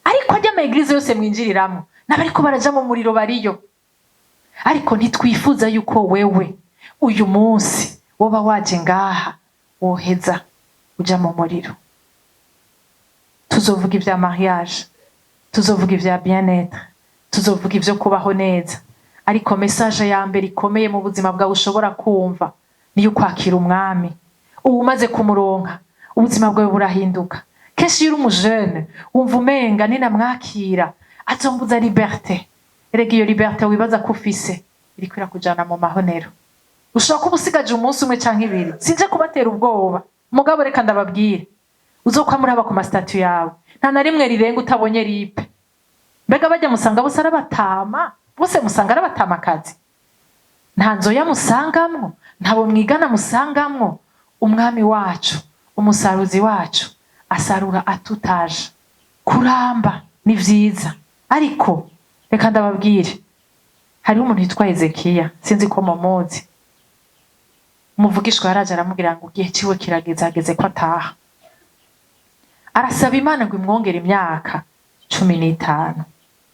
ariko ajya ama eglise yose mwinjiriramwo n'abariko baraja mu muriro bariyo. Ariko ntitwifuza yuko wewe uyu munsi woba waje ngaha woheza uja mu muriro. Tuzovuga ivya mariage, tuzovuga ivya bien-être, tuzovuga ivyo kubaho neza, ariko message ya mbere ikomeye mu buzima bwawe ushobora kumva niyo kwakira umwami. Ubu umaze kumuronka ubuzima bwawe burahinduka. Kenshi iyo uri umujene wumva umenga ninamwakira azombuza liberté. Erega iyo liberté wibaza ko ufise iriko irakujana mu mahonero. Ushobora kuba usigaje umunsi umwe canke ibiri, sinje kubatera ubwoba, mugabo reka ndababwire, uzokwamuraba ku mastatu yawe nta na rimwe rirenga utabonye ripe. Mbega bajya musanga bose arabatama, bose musanga arabatamakazi, nta nzoya musangamwo, ntabo mwigana musangamwo. Umwami wacu, umusaruzi wacu asarura atutaje. Kuramba ni vyiza, ariko reka ndababwire, hariho umuntu yitwa Hezekiya, sinzi ko mumuzi. Umuvugishwa yaraje aramubwira ngo igihe ciwe kirageze, ageze ko ataha. Arasaba Imana ngo imwongere imyaka 15,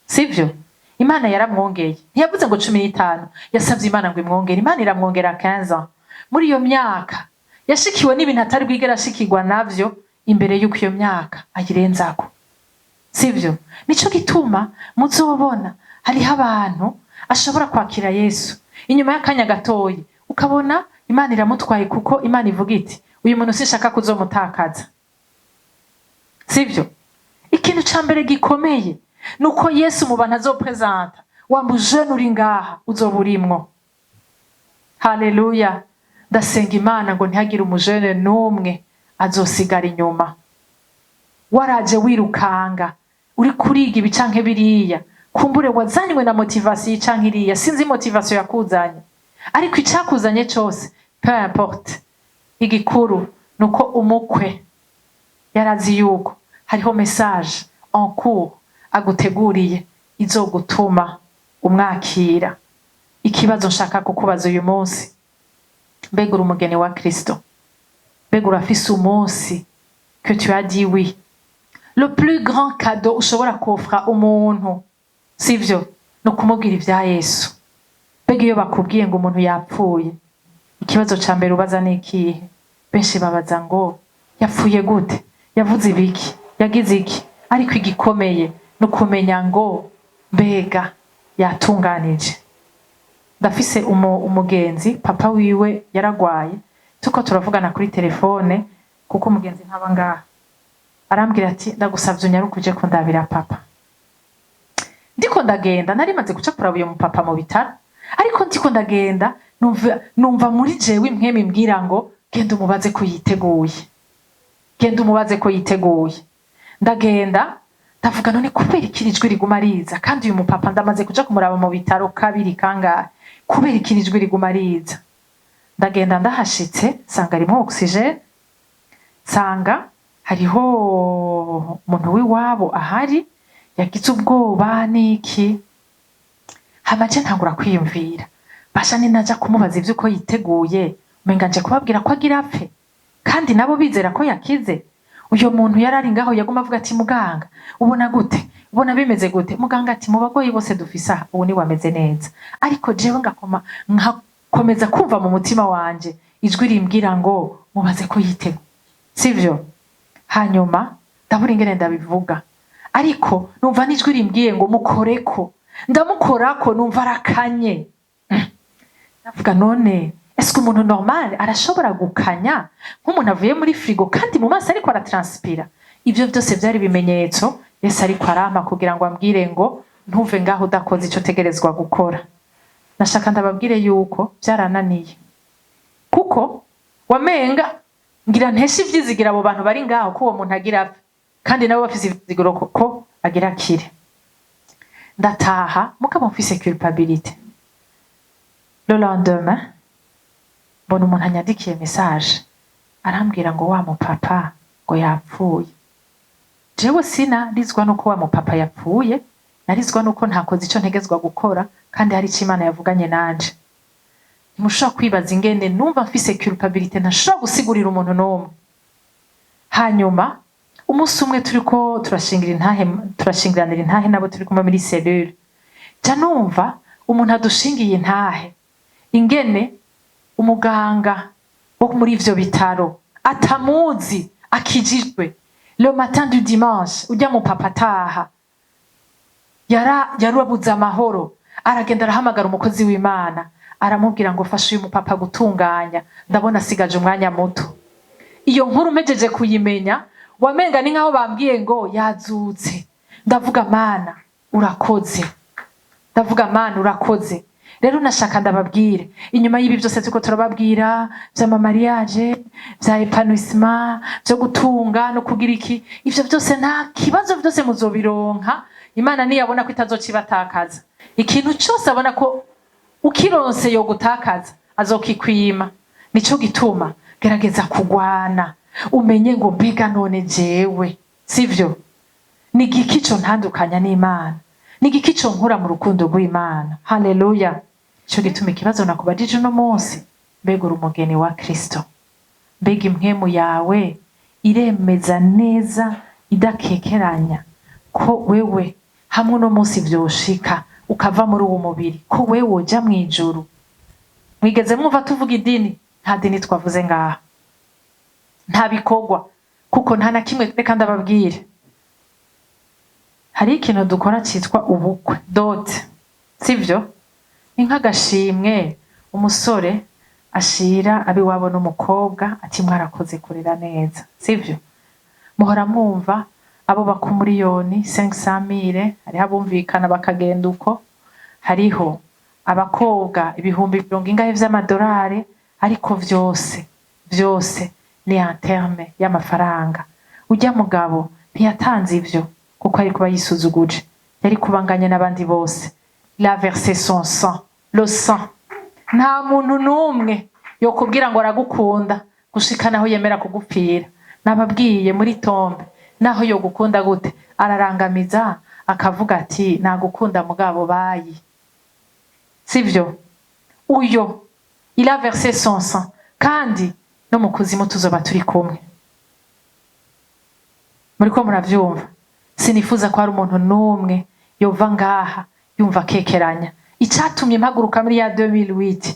sivyo? Imana yaramwongeye, ntiyavuze ngo 15, yasavye Imana ngo imwongere. Imana iramwongera 15 ans. Muri iyo myaka yashikiwe n'ibintu atari bwigera ashikirwa navyo imbere y'uko iyo myaka ayirenzako, sivyo? Nico gituma muzobona hariho abantu ashobora kwakira Yesu, inyuma y'akanya gatoyi ukabona Imana iramutwaye, kuko Imana ivuga iti uyu muntu sinshaka kuzomutakaza, sivyo? Ikintu ca mbere gikomeye nuko Yesu mu bantu azopresenta wa mujene uri ngaha uzoburimwo. Haleluya. Ndasenga Imana ngo ntihagire umujene n'umwe azosigara inyuma. Waraje wirukanga uri kuriga ibi canke biriya, kumbure wazanywe na motivation canke iriya, sinzi motivation yakuzanye, ariko icakuzanye cose peu importe. Igikuru nuko umukwe yarazi yuko hariho message en cours aguteguriye izogutuma umwakira. Ikibazo nshaka kukubaza uyu munsi, mbega uri umugeni wa Kristo? Mbega urafise umunsi que tu as dit oui? Le plus grand cadeau ushobora kofra umuntu, sivyo, no kumubwira ivya Yesu. Mbega iyo bakubwiye ngo umuntu yapfuye, ikibazo ca mbere ubaza ni ikihe? Benshi babaza ngo yapfuye gute, yavuze ibiki, yagize iki, ariko igikomeye no kumenya ngo mbega yatunganije. Ndafise umugenzi, papa wiwe yaragwaye, tuko turavugana kuri telefone kuko umugenzi ntaba ngaha. Arambwira ati ndagusavye unyarukuje ko ndabira papa. Ndiko ndagenda, nari maze guca kuraba uyo mupapa mu bitaro, ariko ndiko ndagenda numva muri jewe impweme imbwira ngo genda umubaze ko yiteguye. Genda umubaze ko yiteguye. Ndagenda ndavuga none kubera ikirijwe riguma riza, kandi uyu mupapa ndamaze kuja kumuraba mu bitaro kabiri kangahe, kubera ikirijwe riguma riza. Ndagenda ndahashitse sanga arimo oxygene, sanga hariho umuntu w'iwabo ahari, yagize ubwoba niki. Hamaje ntangura kwiyumvira, basha ninaja kumubaza ivyo ko yiteguye, umenga nje kubabwira ko agira apfe, kandi nabo bizera ko yakize. Uyo muntu yarari ngaho yaguma avuga ati muganga ubona gute, ubona bimeze gute? Muganga ati mu bagoyi bose dufisa ubu ni wameze neza. Ariko jewe nkakomeza kumva mu mutima wanje ijwi rimbwira ngo mubaze ko yiteguye, sivyo? Hanyuma ndabura ingene ndabivuga, ariko numva n'ijwi rimbwiye ngo mukoreko. Ndamukorako numva arakanye. Ndavuga none est-ce que umuntu normal arashobora gukanya nk'umuntu avuye muri frigo kandi mu maso ariko aratranspira? Ivyo byose byari bimenyetso Yesu ariko arampa kugira ngo ambwire ngo ntuve ngaho udakoze ico tegerezwa gukora. Nashaka ndababwire yuko byarananiye, kuko wamenga ngira nteshe ivyizigira abo bantu bari ngaho ko uwo muntu agira apfe, kandi nabo bafise ivyizigiro ko agira akire. Ndataha mugabo mfise culpabilité. Le lendemain mbona umuntu anyandikiye message arambwira ngo wa mupapa ngo yapfuye. Jewe sina rizwa nuko wa mupapa yapfuye, narizwa nuko ntakoze ico ntegezwa gukora, kandi hari ico Imana yavuganye nanje. Ntimushobora kwibaza ingene numva mfise culpabilité ntashobora gusigurira umuntu n'umwe. Hanyuma umunsi umwe turiko turashingiranira intahe nabo turi kumwe muri cellule, ja numva umuntu adushingiye intahe ingene umuganga wo muri ivyo bitaro atamuzi akijijwe. Le matin du dimanche ujya mu papa ataha yarabuze amahoro, aragenda arahamagara umukozi w'Imana aramubwira ngo fasha uyu mupapa gutunganya, ndabona asigaje umwanya muto. Iyo nkuru mpejeje kuyimenya wamenga ni nkaho bambwiye ngo yazutse. Ndavuga Mana urakoze, ndavuga Mana urakoze. Rero nashaka ndababwire, inyuma y'ibi byose tuko turababwira bya mariage, bya épanouissement, byo gutunga no kugira iki, ivyo byose nta kibazo, byose muzobironka. Imana niyabona ko itazocibatakaza. Ikintu cyose abona ko ukironse yo gutakaza azokikwima. Nico gituma gerageza kugwana, umenye ngo mbega none jewe, sivyo? Ni giki cyo ntandukanya n'Imana? Ni giki cyo nkura mu rukundo rw'Imana? Haleluya. Cyo gituma ikibazo nakubajije no munsi, mbega uri umugeni wa Kristo? Mbega impwemu yawe iremeza neza idakekeranya ko wewe hamwe no munsi vyoshika ukava muri uwo mubiri, ko wewe uja mu ijuru? Mwigeze mwumva tuvuga idini? Nta dini twavuze ngaha, nta bikogwa, kuko nta na kimwe. Reka ndababwire, hari ikintu dukora cyitwa ubukwe, dote, sivyo? Ni nk'agashimwe umusore ashira abiwabo n'umukobwa ati mwarakoze kurera neza, sivyo? Muhora mwumva abo bakumuriyoni 500,000 hariho abumvikana bakagenda uko, hariho abakobwa ibihumbi 70 vy'amadolari, ariko vyose ni en terme y'amafaranga. Ujya mugabo ntiyatanze ivyo kuko ari kuba yisuzuguje, yari kubanganya n'abandi bose. Il a versé son sang, le sang. Nta muntu n'umwe yo kubwira ngo aragukunda gushika naho yemera kugupfira. Nababwiye muri tombe, naho yo gukunda gute ararangamiza akavuga ati nagukunda mugabo bayi, sivyo? Uyo il a versé son sang, kandi no mu kuzimu tuzoba turi kumwe. Muriko muravyumva? Sinifuza ko hari umuntu n'umwe yova ngaha yumva kekeranya. Icatumye mpaguruka muri ya 2008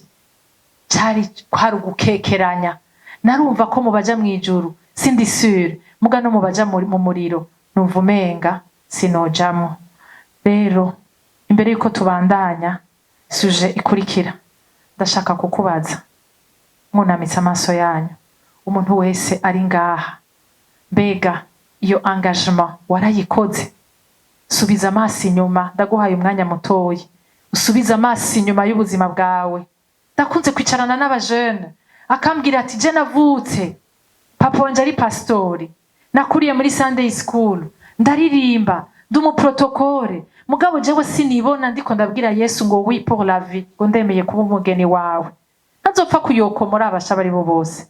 cari kwari ugukekeranya. Narumva ko mubaja mwijuru, sindi sûr, muga no mubaja mu muriro numva umenga sinojamo. Rero imbere yuko tubandanya suje ikurikira, ndashaka kukubaza, mwunamitse amaso yanyu, umuntu wese ari ngaha, mbega iyo engagement warayikoze? Subiza amaso inyuma, ndaguhaye umwanya mutoyi, usubiza amaso inyuma y'ubuzima bwawe. Ndakunze kwicarana n'abajene akambwira ati je navutse papa wanje ari pastori, nakuriye muri Sunday school, ndaririmba ndumu protocole, mugabo jewe sinibona ndiko ndabwira Yesu ngo oui pour la vie, ngo ndemeye kuba umugeni wawe. Azopfa kuyokomora abasha bari bo bose,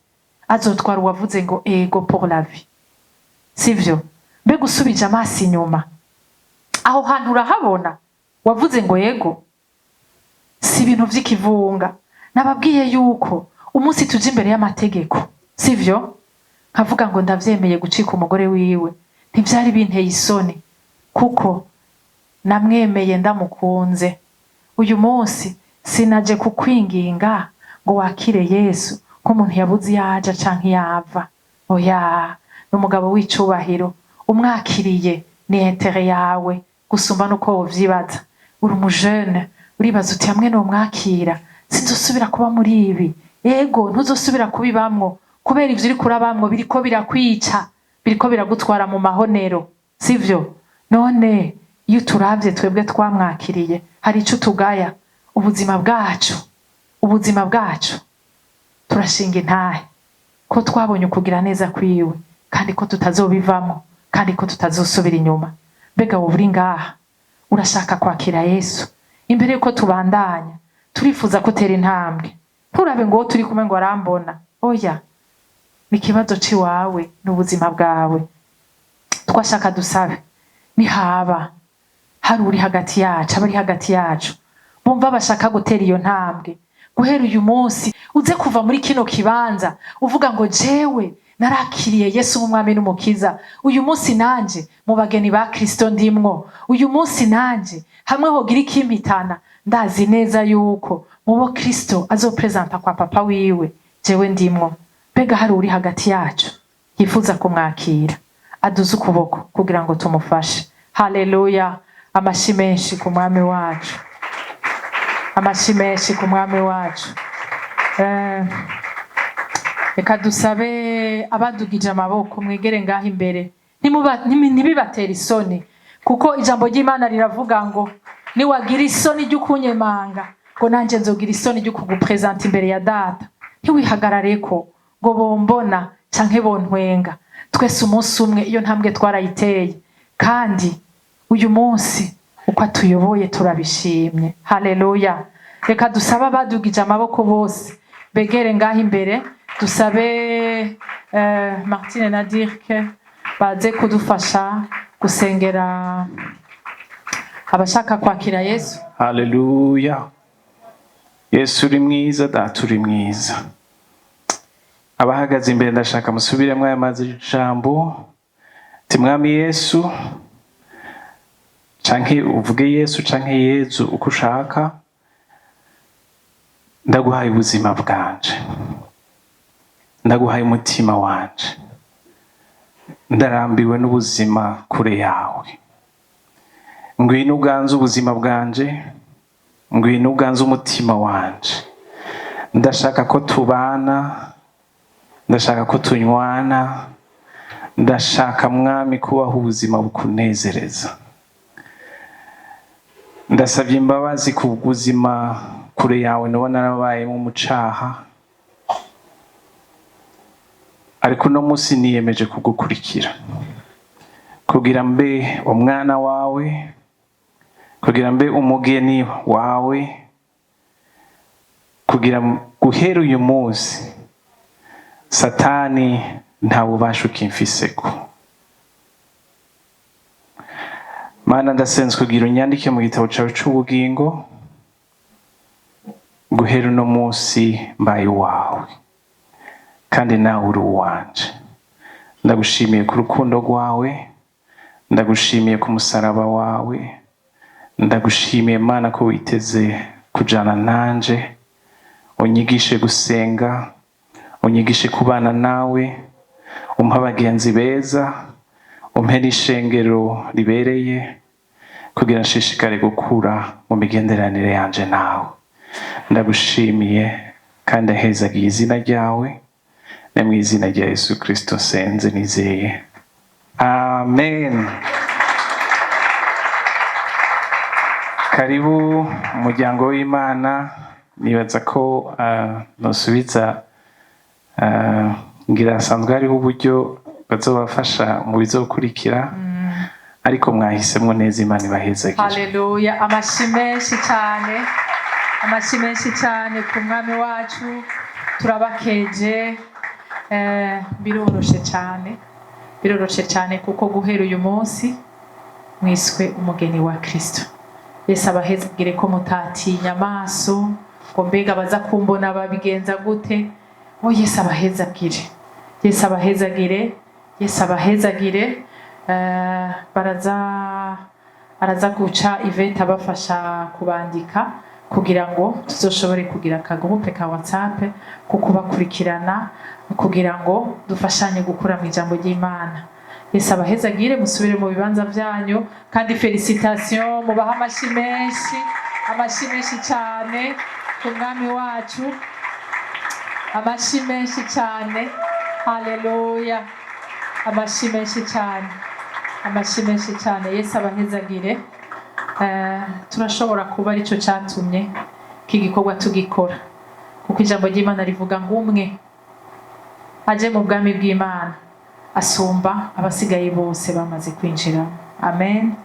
azotwara uwavuze ngo ego pour la vie, sivyo? Mbega usubije amaso inyuma aho hantu urahabona wavuze ngo yego? Si ibintu vy'ikivunga. Nababwiye yuko umunsi tuje imbere y'amategeko, sivyo, nkavuga ngo ndavyemeye gucika umugore wiwe, ntivyari binteye isoni kuko namwemeye ndamukunze. Uyu munsi sinaje kukwinginga ngo wakire Yesu ko umuntu yabuze yaja canke yava. Oya, n'umugabo w'icubahiro, umwakiriye ni intere yawe gusumba nuko wovyibaza. Uri umujene uribaza uti hamwe no mwakira sinzosubira kuba muri ibi. Ego ntuzosubira kubibamwo, kubera ivyo uri kurabamwo biriko birakwica, biriko biragutwara mu mahonero, sivyo? None iyo turavye twebwe twamwakiriye, hari ico tugaya? Ubuzima bwacu turashinga intahe ko twabonye ukugira neza kwiwe, kandi ko tutazobivamo, kandi ko tutazosubira inyuma. Mbega wowe uri ngaha urashaka kwakira Yesu? Imbere yuko tubandanya, turifuza ko tera intambwe. Nturabe ngo turi kumwe ngo arambona. Oya, ni ikibazo ciwawe n'ubuzima bwawe. Twashaka dusabe, nihaba hari uri hagati yacu, abari hagati yacu bumva bashaka gutera iyo ntambwe, guhera uyu munsi uze kuva muri kino kibanza uvuga ngo jewe narakiriye Yesu nk'umwami n'umukiza. Uyu munsi nanje mu bageni ba Kristo ndimwo. Uyu munsi nanje hamwe hogira ikimpitana, ndazi neza yuko mubo Kristo azopresenta kwa papa wiwe, jewe ndimwo. Mbega hari uri hagati yacu yifuza kumwakira? Aduze ukuboko kugira ngo tumufashe. Haleluya! Amashi menshi ku mwami wacu, amashi menshi ku mwami wacu. Reka dusabe abadugije amaboko mwegere ngaho imbere, ntibibatera isoni, kuko ijambo ry'Imana riravuga ngo niwagira isoni ryo kunyemanga, ngo nanje nzogira isoni ryo kugupresenta imbere ya data. Ntiwihagarareko ngo bombona canke bontwenga. Twese umunsi umwe iyo ntambwe twarayiteye, kandi uyu munsi uko atuyoboye turabishimye. Haleluya! Reka dusabe abadugije amaboko bose begere ngaho imbere, dusabe Martine na Dirk baze kudufasha gusengera abashaka kwakira Yesu. Haleluya! Yesu uri mwiza, data uri mwiza. Abahagaze imbere ndashaka musubiremwo aya majambo, ati mwami Yesu, canke uvuge Yesu canke Yezu uko ushaka. Ndaguhaye ubuzima bwanje, ndaguhaye umutima wanje, ndarambiwe n'ubuzima kure yawe. Ngwino uganze ubuzima bwanje, ngwino uganze umutima wanje. Ndashaka ko tubana, ndashaka ko tunywana, ndashaka mwami kubaho ubuzima bukunezereza. Ndasabye imbabazi ku buzima kure yawe nubona narabayemo mu caha, ariko uno munsi niyemeje kugukurikira kugira mbe umwana wawe, kugira mbe umugeni wawe, kugira guhera uyu munsi Satani nta bubasha ukimfiseko. Mana ndasenze kugira unyandike mu gitabo cyawe c'ubugingo, guhera uno munsi mbaye wawe kandi nawe uri uwanje. Ndagushimiye ku rukundo rwawe, ndagushimiye ku musaraba wawe, ndagushimiye Mana ko witeze kujana nanje, unyigishe gusenga, unyigishe kubana nawe, umpa abagenzi beza, umpe n'ishengero ribereye kugira nshishikare gukura mu migenderanire yanje nawe. Ndagushimiye kandi ahezagiye izina ryawe, ne mu izina rya Yesu Kristo senze nizeye, amen. Karibu umuryango w'Imana. Nibaza ko nosubiza ngira asanzwe hariho uburyo bazobafasha mu bizokurikira, ariko mwahisemwo neza. Imana ibahezagire. Haleluya. Amashi menshi cyane, amashi menshi cyane ku mwami wacu. Turabakeje. Biroroshe cyane, biroroshe cyane kuko guhera uyu munsi mwiswe umugeni wa Kristo. Yesu abahezagire ko mutatinya amaso ngo mbega baza kumbona babigenza gute. Yesu abahezagire, Yesu abahezagire, Yesu abahezagire. Baraza guca Yvette abafasha kubandika kugira ngo tuzoshobore kugira akagroupe ka WhatsApp ko kubakurikirana kugira ngo dufashanye gukura mu ijambo ry'Imana. Yesu abahezagire, musubire mu bibanza byanyu kandi felicitation, mubaha amashi menshi, amashi menshi cyane ku mwami wacu, amashi menshi cyane. Haleluya. Amashi menshi cyane, amashi menshi cyane. Yesu abahezagire. Turashobora kuba aricyo cyatumye iki gikorwa tugikora, kuko ijambo ry'Imana rivuga ngo umwe aje mu bwami bw'Imana asumba abasigaye bose bamaze kwinjira. Amen.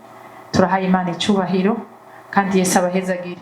Turahaye Imana icyubahiro kandi Yesu abahezagire.